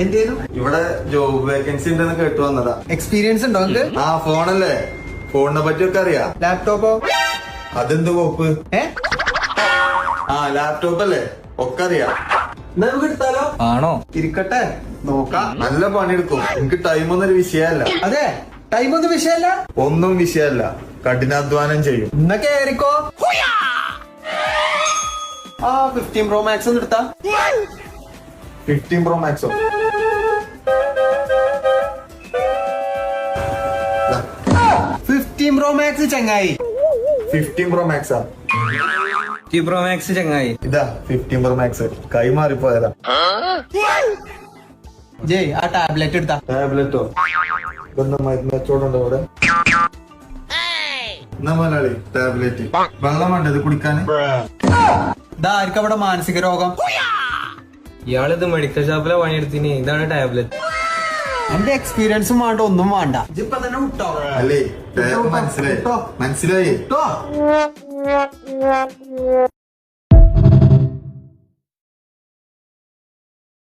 എന്തേലും ഇവിടെ job vacancy ഉണ്ടെന്ന് കേട്ടു വന്നതാ. എക്സ്പീരിയൻസ് ഉണ്ടോ നിങ്ങക്ക്? ആ ഫോണല്ലേ, ഫോണിനെ പറ്റിയൊക്കെ അറിയാ. ലാപ്ടോപ്പോ? അതെന്ത് കോപ്പ്? ഏ ആ ലാപ്ടോപ്പ് അല്ലേ, ഒക്കെ അറിയാം. നമുക്ക് എടുത്താലോ? ആണോ? ഇരിക്കട്ടെ, നോക്കാം. നല്ല പണിയെടുക്കും. എനിക്ക് ടൈമൊന്നും ഒരു വിഷയമല്ല. അതെ, ടൈം ഒന്നും വിഷയമല്ല. ഒന്നും വിഷയമല്ല, കഠിനാധ്വാനം ചെയ്യും. ഇന്ന കേറിക്കോ. ആ 15 Pro Max ഒന്ന് എടുത്താ. 15 Pro Max ഓ? 15 Pro Max ചങ്ങായി. 15 Pro Max ആ? പ്രോ മാക്സ് ചങ്ങായി. ഇതാ 15 Pro Max. കൈ മാറിപ്പോയതാ. ജയ് ആ ടാബ്ലറ്റ് എടുത്താ. ടാബ്ലറ്റോ? ഇതെന്താ മരുന്ന് വെച്ചോടുണ്ടോ ഇവിടെ? എന്നാ മലയാളി ടാബ്ലറ്റ്. വെള്ളം വേണ്ട ഇത് കുടിക്കാന്? ഇതാർക്കും അവിടെ മാനസിക രോഗം. ഇയാളിത് മെഡിക്കൽ ഷോപ്പിലെ പണിയെടുത്തിന്, ഇതാണ് ടാബ്ലറ്റ്. എന്റെ എക്സ്പീരിയൻസും വേണ്ട, ഒന്നും വേണ്ട. ഇപ്പൊ തന്നെ വിട്ടോ. അല്ലേ മനസ്സിലായി. വിട്ടോ. മനസ്സിലായി.